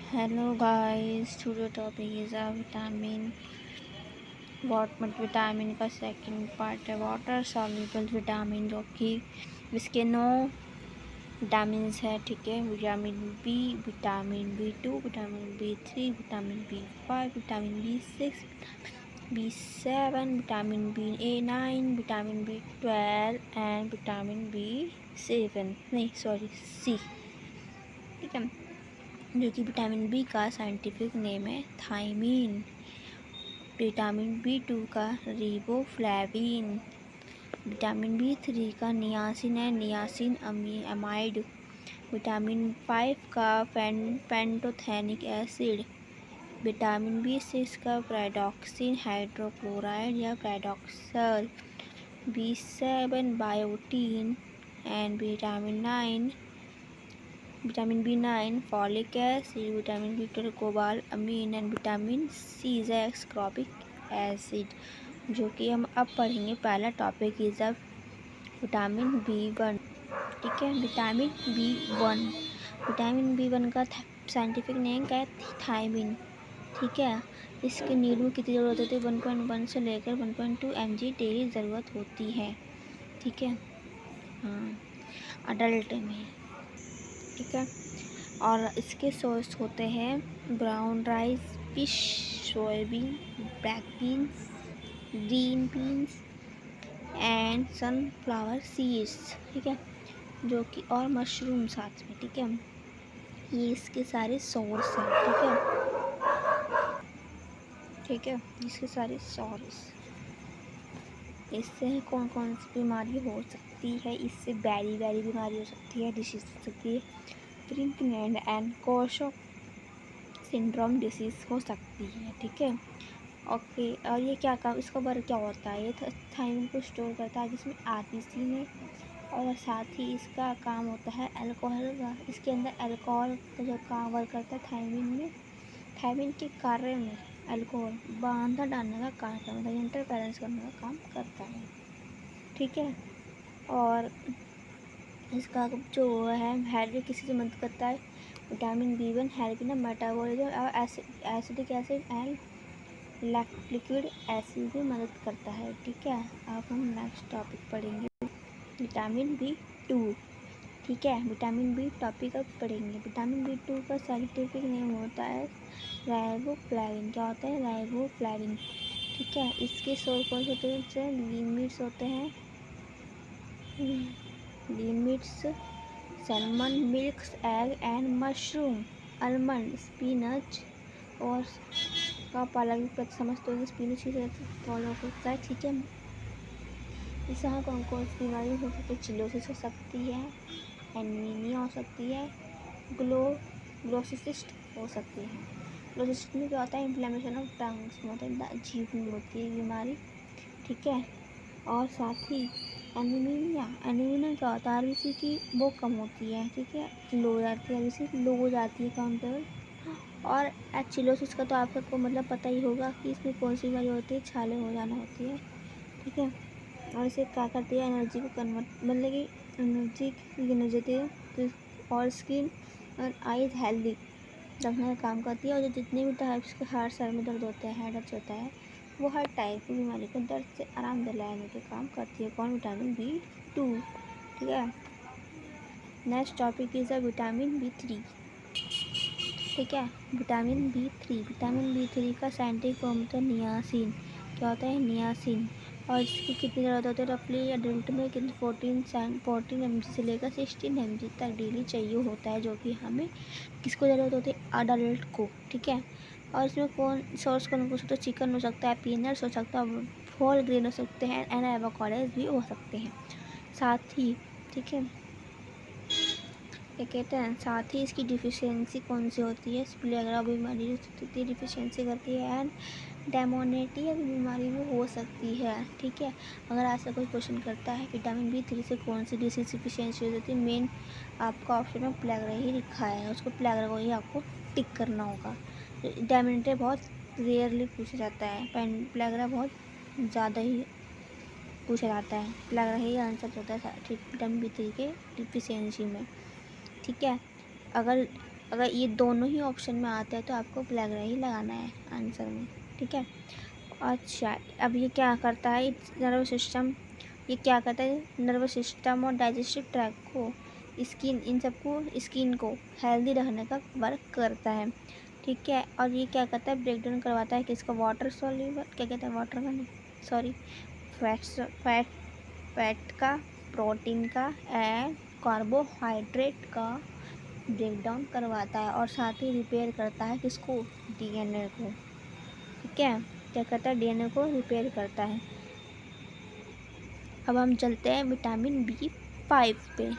Hello guys, today topic is a vitamin. Vitamin का second part है water soluble vitamin, जो कि इसके 9 विटामिन्स है। ठीक है, vitamin B, vitamin B2, vitamin B3, vitamin B5, vitamin B6, B7, vitamin BA9, vitamin B12 and vitamin B7 नहीं sorry C। ठीक है, जो कि विटामिन बी का साइंटिफिक नेम है थायमीन। विटामिन B2 का रिबोफ्लेविन। विटामिन B3 का नियासिन है, नियासिन अमाइड। विटामिन 5 का पेंटोथेनिक एसिड। विटामिन B6 का पैराडॉक्सिन हाइड्रोक्लोराइड या pyridoxal. B7 biotin and vitamin B9 folic acid. Vitamin B12 cobalamin and vitamin C is ascorbic acid, जो कि हम अब पढ़ेंगे। पहला टॉपिक इज अब विटामिन B1। ठीक है, विटामिन B1 का साइंटिफिक नेम क्या है? थायमीन। ठीक है, इसके नीड में कितनी ज़रूरत होती है? 1.1 से लेकर 1.2 mg डेली ज़रूरत होती है। ठीक है, हाँ, अडल्ट में। ठीक है, और इसके सोर्स होते हैं brown rice, fish, soybean, black beans, green beans and sunflower seeds. ठीक है, जो कि और मशरूम साथ में। ठीक है, ये इसके सारे सोर्स हैं। ठीक है, इसके सारे सोर्स। इससे कौन कौन सी बीमारी हो सकती है? इससे बैरी बीमारी हो सकती है, डिसीज हो सकती है, प्रिंकलैंड एंड कोशो सिंड्रोम डिसीज़ हो सकती है। ठीक है, ओके। और ये क्या काम, इसका वर्क क्या होता है? ये थायमीन को स्टोर करता है जिसमें आरबीसी में, और साथ ही इसका काम होता है अल्कोहल का। इसके अंदर अल्कोहल का जो काम वर्क करता है थायमीन में, थायमीन के कार्य में अल्कोहल बांधा डालने का काम करता है, मतलब इंटरफेरेंस करने का काम करता है। ठीक है, और इसका जो है हेल्प किसी से मदद करता है। Vitamin B1 help in metabolism और acidic acid and liquid acid भी मदद करता है। ठीक है, अब हम नेक्स्ट टॉपिक पढ़ेंगे विटामिन B2। ठीक है, विटामिन बी टॉपिक अब पढ़ेंगे। विटामिन B2 का साइंटिफिक नेम होता है राइबोफ्लेविन। क्या होता है? राइबोफ्लेविन। ठीक है, इसके सोर्स कौन से होते हैं? लीन मीट्स होते हैं, लीन meets, salmon, milks, egg and mushroom, almond, spinach और का पालन भी समझते हो, स्पिनच की फॉलो करता है। ठीक है, इससे हाँ कौन कौन सी बीमारी हो सकती है? चिलोसिस हो सकती है, एनीमिया हो सकती है, ग्लोसिस्ट हो सकती है। ग्लोसिस्ट में क्या होता है? इन्फ्लेमेशन ऑफ टंग्स, मतलब जीभ में होती है बीमारी। ठीक है, और साथ ही एनीमिया क्या होता है? आरबीसी की वो कम होती है। ठीक है, लो हो जाती है, आरबीसी लो हो जाती है काउंटेबल। और एचिलोसिस का तो आप सबको मतलब पता ही होगा कि इसमें कौन सी बीमारी होती है? छाले हो जाना होती है। ठीक है, और इसे क्या करती है? एनर्जी को कन्वर्ट, मतलब कि एनर्जी देती है, और स्किन और आईज हेल्दी रखने का काम करती है। और जो जितने भी टाइप्स के हर सर में दर्द होता है, हेड होता है, वो हर टाइप की बीमारी को दर्द से आराम दिलाने के काम करती है। कौन? Vitamin B2। ठीक है, next topic is a vitamin B3। ठीक है, विटामिन B3 का साइंटिफिक फॉर्म होता है नियासिन। क्या होता है? नियासिन। और इसकी कितनी ज़रूरत होती है? रफली अडल्ट में कितनी 14 mg से लेकर 16 mg तक डेली चाहिए होता है, जो कि हमें किसको ज़रूरत होती है? अडल्ट को। ठीक है, और इसमें कौन सोर्स कौन हो सकता है? चिकन हो सकता है, पीनट्स हो सकता है, होल ग्रेन हो सकते हैं एंड एवोकाडोज भी हो सकते हैं साथ ही। ठीक है, क्या कहते हैं, साथ ही इसकी डिफिशियंसी कौन सी होती है? स्प्लेगरा बीमारी होती है, डिफिशियंसी करती है, एंड डेमोनेटिया की बीमारी भी हो सकती है। ठीक है, अगर ऐसा कोई क्वेश्चन करता है विटामिन B3 से कौन सी डिसीज डिफिशियंसी हो जाती है, मेन आपका ऑप्शन में प्लेगरा ही लिखा है, उसको प्लेगरा को ही आपको टिक करना होगा। डेमोनेटिया बहुत रेयरली पूछा जाता है, प्लेगरा बहुत ज़्यादा ही पूछा जाता है। प्लेगरा ही आंसर होता है विटामिन B3 के डिफिशियंसी में। ठीक है, अगर अगर ये दोनों ही ऑप्शन में आते हैं तो आपको ब्लैक ही लगाना है आंसर में, ठीक है। अच्छा, अब ये क्या करता है, नर्वस सिस्टम, ये क्या करता है, नर्वस सिस्टम और डाइजेस्टिव ट्रैक्ट को, स्किन, इन सबको, स्किन को हेल्दी रखने का वर्क करता है, ठीक है। और ये क्या करता है, ब्रेक डाउन करवाता है किसका, वाटर सॉल्यूबल, क्या कहते हैं, वाटर का नहीं, सॉरी, फैट का, प्रोटीन का एंड कार्बोहाइड्रेट का ब्रेक डाउन करवाता है, और साथ ही रिपेयर करता है किसको, डीएनए को, ठीक है। क्या करता है, डीएनए को रिपेयर करता है। अब हम चलते हैं विटामिन B5 पे,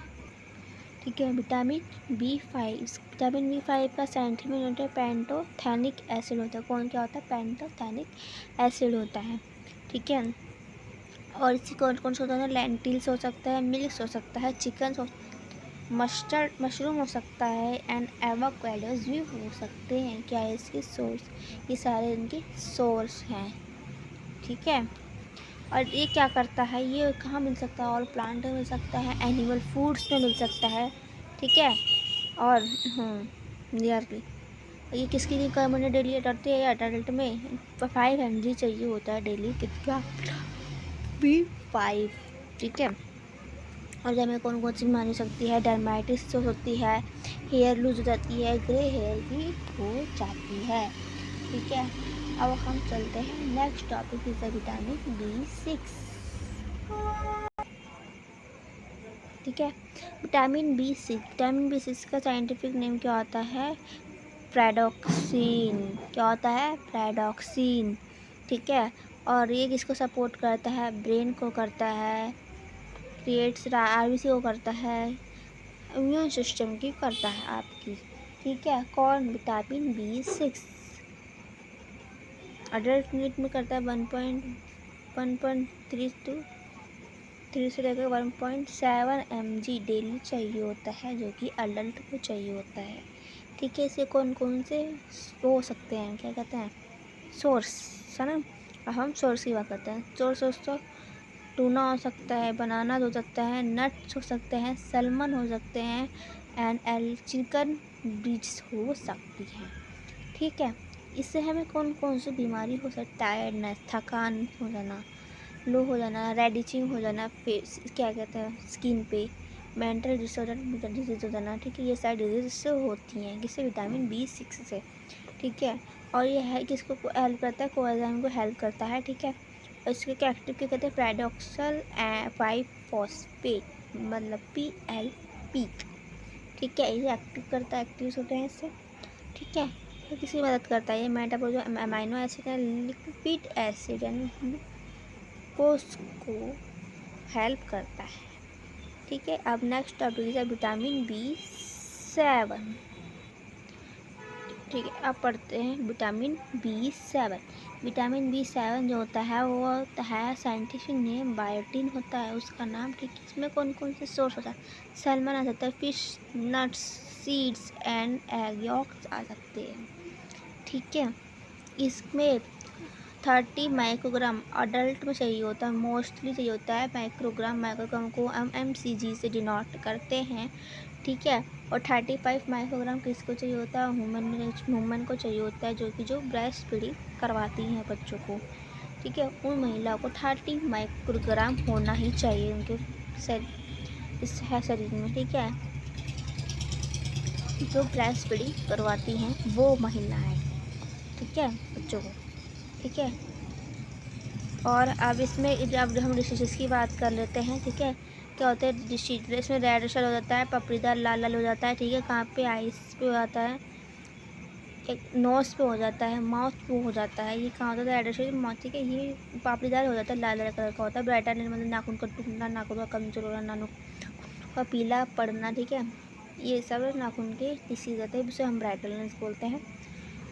ठीक है। विटामिन बी फाइव का साइंटिफिक यूनिट है पैंटोथेनिक एसिड होता है। कौन क्या होता है, पैंटोथेनिक एसिड होता है, ठीक है। और इसी कौन कौन सा होता है, लेंटिल्स हो सकता है, मिल्क हो सकता है, चिकन हो, मशरूम हो सकता है एंड एवोकाडोज भी हो सकते हैं। क्या है इसके सोर्स, ये सारे इनके सोर्स हैं, ठीक है। और ये क्या करता है, ये कहाँ मिल सकता है, और प्लांट में मिल सकता है, एनिमल फूड्स में मिल सकता है, ठीक है। और नियरली ये किसकी रिक्वायरमेंट डेली अडल्ट है, या अडल्ट में 5 mg चाहिए होता है डेली, कितना, B5, ठीक है। और हमें कौन कौन सी बीमारी हो सकती है, डर्माइटिस हो सकती है, हेयर लूज हो जाती है, ग्रे हेयर भी हो जाती है, ठीक है। अब हम चलते हैं next topic is vitamin B6, ठीक है। विटामिन बी सिक्स का साइंटिफिक नेम क्या होता है, प्रेडोक्सिन, क्या होता है, प्रेडोक्सिन, ठीक है। और ये किसको सपोर्ट करता है, ब्रेन को करता है, क्रिएट्स आरबीसी को करता है, इम्यून सिस्टम की करता है आपकी, ठीक है। कौन, विटामिन B6 अडल्ट मीट में करता है 1.3 से लेकर 1.7 mg डेली चाहिए होता है, जो कि अडल्ट को चाहिए होता है, ठीक है। इसे कौन कौन से हो सकते हैं, क्या कहते हैं, सोर्स, है ना। अब हम सोर्स की बात करते हैं। सोर्स तो टूना हो सकता है, बनाना हो सकता है, नट्स हो सकते हैं, सैल्मन हो सकते हैं एंड चिकन ब्रीड्स हो सकती हैं, ठीक है। इससे हमें कौन कौन सी बीमारी हो सकती है, टायर्डनेस, थकान हो जाना, लो हो जाना, रेडिचिंग हो जाना, फेस, क्या कहते हैं, स्किन पे, मेंटल डिजीज हो जाना, ठीक है। ये सारी डिजीज इससे होती हैं, किससे, विटामिन B6 से, ठीक है। और ये है किसको हेल्प करता है, कोएंजाइम को हेल्प करता है, ठीक है। और इसके क्या एक्टिव क्या कहते हैं, पैराडॉक्सल 5-फॉस्फेट, मतलब PLP, ठीक है। ये एक्टिव करता है, एक्टिव होते हैं इससे, ठीक है। तो किसकी मदद करता है, ये मेटाबॉलिज्म, अमाइनो एसिड है, लिपिड एसिड यानी ग्लूकोज को हेल्प करता है, ठीक है। अब नेक्स्ट टॉपिक है विटामिन B7, ठीक है। अब पढ़ते हैं विटामिन B7। विटामिन B7 जो होता है वो होता है, साइंटिफिक नेम बायोटिन होता है उसका नाम, ठीक है। इसमें कौन कौन से सोर्स होता है, सैल्मन आ सकता है, fish, nuts, seeds and egg yolks आ सकते हैं, ठीक है। इसमें 30 माइक्रोग्राम अडल्ट में चाहिए होता है, मोस्टली चाहिए होता है, माइक्रोग्राम को हम mcg से डिनोट करते हैं, ठीक है। और 35 माइक्रोग्राम किसको चाहिए होता है, वुमन को चाहिए होता है, जो ब्रेस्ट फीडिंग करवाती हैं बच्चों को, ठीक है। उन महिलाओं को 30 माइक्रोग्राम होना ही चाहिए उनके शरीर में, ठीक है, जो ब्रेस्ट फीडिंग करवाती हैं वो महिलाएं, ठीक है, बच्चों को, ठीक है। और अब इसमें जब हम डिसीज़ की बात कर लेते हैं, ठीक है। क्या होता है डिसीज, इसमें रेडिश हो जाता है, पपड़ीदार लाल लाल हो जाता है, ठीक है। कहाँ पे, आइस पे हो जाता है, एक नोज पे हो जाता है, माउथ पे हो जाता है, ये कहाँ होता है, रेडिश, ठीक है। ये पापड़ीदार हो जाता है, लाल लाल कलर का होता है, ब्राइटन मतलब नाखून का टूटना, नाखून का कमजोर होना, नाखून का पीला पड़ना, ठीक है। ये सब नाखून के डिसीज होते हैं, जिसे हम ब्राइटनेस बोलते हैं।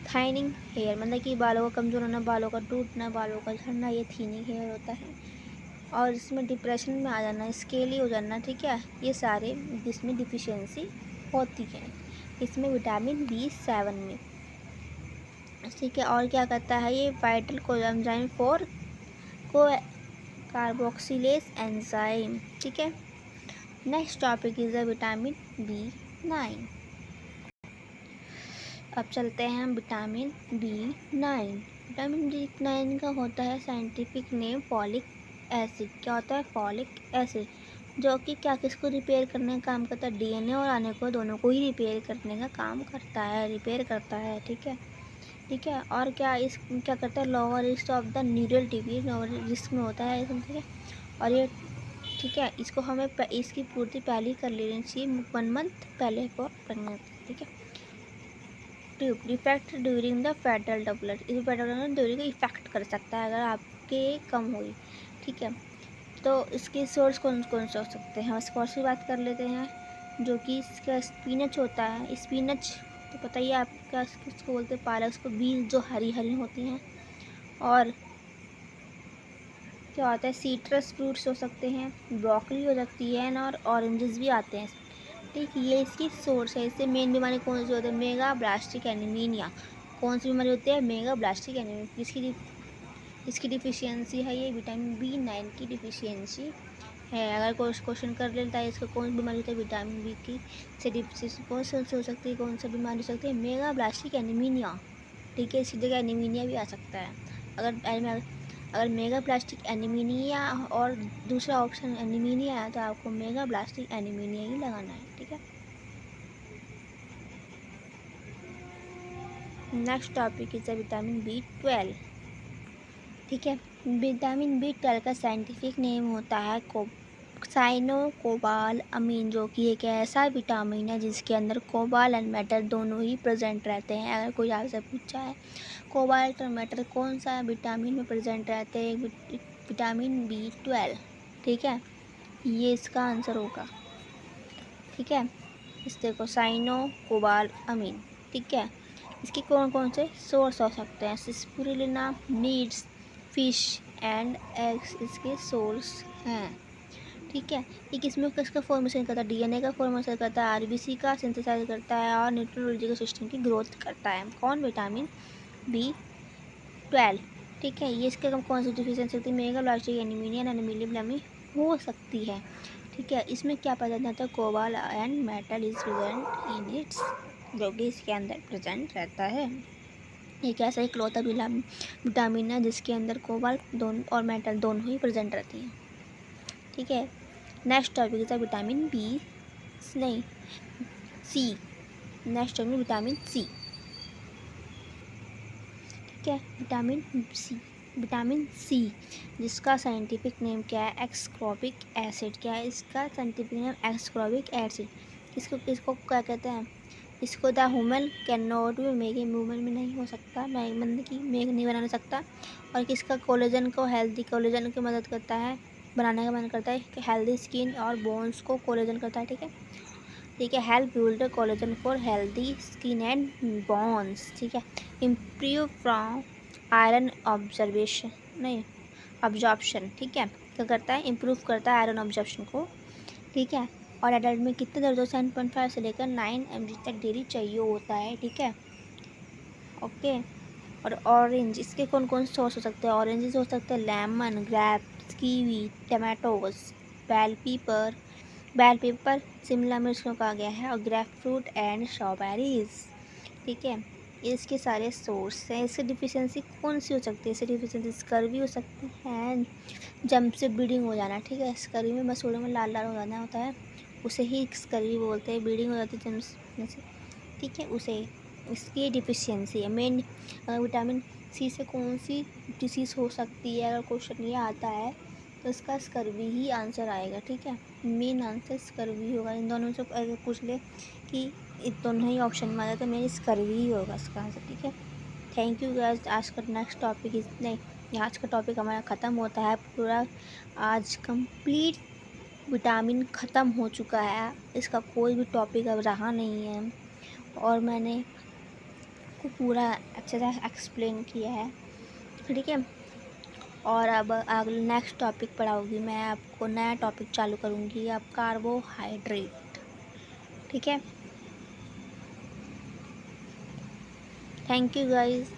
थाइनिंग हेयर मतलब कि बालों का कमज़ोर होना, बालों का टूटना, बालों का झड़ना, ये थीनिंग हेयर होता है। और इसमें डिप्रेशन में आ जाना, स्केली हो जाना, ठीक है। ये सारे जिसमें डिफिशियंसी होती है इसमें विटामिन B7 में, ठीक है। और क्या करता है, ये वाइटल कोएंजाइम फॉर को कार्बोक्सिलेज एंजाइम, ठीक है। Next topic is vitamin B9, अब चलते हैं हम विटामिन B9। विटामिन B9 का होता है साइंटिफिक नेम फॉलिक एसिड। क्या होता है? फॉलिक एसिड, जो कि क्या किसको रिपेयर करने का काम करता है? DNA और आने को, दोनों को ही रिपेयर करने का काम करता है, रिपेयर करता है। ठीक है, ठीक है। और क्या करता है? Lower risk of the neural disease, lower risk में होता है, ठीक है। और ये, ठीक है, इसको हमें इसकी पूर्ति पहले ही कर लेनी चाहिए 1 मंथ पहले फॉर प्रेगनेंसी। ठीक है। Tube defect during the fetal development, इस फेटल डेवलपमेंट ड्यूरिंग इफेक्ट कर सकता है अगर आपके कम हुई। ठीक है, तो इसके सोर्स कौन कौन से हो सकते हैं? सोर्स की बात कर लेते हैं, जो कि इसका स्पिनच होता है। स्पिनच तो पता ही है आपका, किसको बोलते हैं? पालक, उसको बीज जो हरी हरी होती हैं। और क्या होता है? सीट्रस फ्रूट्स हो सकते हैं, ब्रोकली हो सकती है, और ऑरेंजेस भी आते हैं। ठीक, ये इसकी सोर्स है। इससे मेन बीमारी कौन सी होती है? Mega blastic anaemia. कौन सी बीमारी होती है? Mega blastic anaemia. इसकी डिफिशियंसी है ये विटामिन B9 की डिफिशियंसी है। अगर कोई क्वेश्चन कर लेता है इसको कौन सी बीमारी होती है विटामिन B की से डिफिशियंसी कौन सी हो सकती है, कौन सी बीमारी हो सकती है? Mega blastic anaemia. ठीक है, इसी जगह एनीमिया भी आ सकता है। अगर मेगा ब्लास्टिक एनीमिया और दूसरा ऑप्शन एनीमिया है तो आपको मेगा ब्लास्टिक एनीमिया ही लगाना है। ठीक है। Next topic is vitamin B12। ठीक है, विटामिन B12 का साइंटिफिक नेम होता है साइनोकोबाल अमीन, जो कि एक ऐसा विटामिन है जिसके अंदर कोबाल एंड मेटल दोनों ही प्रेजेंट रहते हैं। अगर कोई आपसे पूछा है कोबाल्ट और मेटल कौन सा विटामिन में प्रेजेंट रहते हैं, विटामिन B12। ठीक है, ये इसका आंसर होगा। ठीक है, इस देखो साइनोकोबाल अमीन। ठीक है, इसके कौन कौन से सोर्स हो सकते हैं? Spirulina, meets, fish and eggs इसके सोर्स हैं। ठीक है, ये किसका फॉर्मेशन करता है? DNA का फॉर्मेशन करता है, RBC का सिंथेसाइज करता है, और न्यूट्रोलॉजिकल सिस्टम की ग्रोथ करता है। कौन? Vitamin B12। ठीक है, ये इसके कौन सी डिफिशियंसी होती है? मेगा ब्लास्टिक एनीमिया, एनीमिया हो सकती है। ठीक है, इसमें क्या प्रेजेंट रहता है? Cobalt and metal is present in its, जो कि इसके अंदर प्रेजेंट रहता है। एक ऐसा इकलौता विटामिन है जिसके अंदर कोबाल्ट दोनों और मेटल दोनों ही प्रेजेंट रहती हैं। ठीक है, नेक्स्ट टॉपिक है vitamin C. Next topic vitamin C. ठीक है, विटामिन सी जिसका साइंटिफिक नेम क्या है? Ascorbic acid. क्या है इसका साइंटिफिक नेम? एक्सकॉर्बिक एसिड। इसको क्या कहते हैं? इसको the human can not be make, human में नहीं हो सकता, मेक नहीं बना सकता। और किसका? कोलेजन को, हेल्दी कोलेजन की मदद करता है, बनाने का मदद करता है। हेल्दी स्किन और बोन्स को कोलेजन करता है। ठीक है, ठीक है, help build collagen for healthy skin and bones. ठीक है, इम्प्रूव फ्रॉम आयरन ऑब्जर्वेशन नहीं ऑब्जॉर्प्शन। ठीक है, क्या करता है? इम्प्रूव करता है आयरन ऑब्जॉर्प्शन को। ठीक है, और एडल्ट में कितने दर्जों? 7.5 से लेकर 9 mg तक डेली चाहिए होता है। ठीक है, ओके। और ऑरेंज, इसके कौन कौन सोर्स हो सकते हैं? ऑरेंजेस हो सकते हैं, lemon, grapes, kiwi, tomatoes, bell pepper शिमला मिर्च को कहा गया है, और ग्रेप फ्रूट एंड स्ट्रॉबेरीज। ठीक है, इसके सारे सोर्स हैं। इसकी डिफिशियंसी कौन सी हो सकती है? इसकी डिफिशियंसी स्कर्वी हो सकती है, जम से ब्लीडिंग हो जाना। ठीक है, स्कर्वी में मसूड़ों में लाल लाल हो जाना होता है, उसे ही स्कर्वी बोलते हैं। ब्लीडिंग हो जाती है जम से। ठीक है, उसे इसकी डिफिशियंसी है मेन। विटामिन सी से कौन सी डिसीज़ हो सकती है? अगर क्वेश्चन ये आता है तो इसका स्कर्वी ही आंसर आएगा। ठीक है, मेन आंसर स्कर्वी होगा। इन दोनों से अगर पूछ ले कि इन दोनों ही ऑप्शन में आ जाए तो मेरी स्कर्वी ही होगा इसका आंसर। ठीक है, थैंक यू गाइस। आज का नेक्स्ट टॉपिक नहीं, आज का टॉपिक हमारा ख़त्म होता है पूरा। आज कंप्लीट विटामिन ख़त्म हो चुका है, इसका कोई भी टॉपिक अब रहा नहीं है, और मैंने को पूरा अच्छे से एक्सप्लेन किया है। ठीक है, और अब अगले नेक्स्ट टॉपिक पढ़ाऊँगी मैं आपको, नया टॉपिक चालू करूँगी, अब कार्बोहाइड्रेट। ठीक है, थैंक यू गाइस।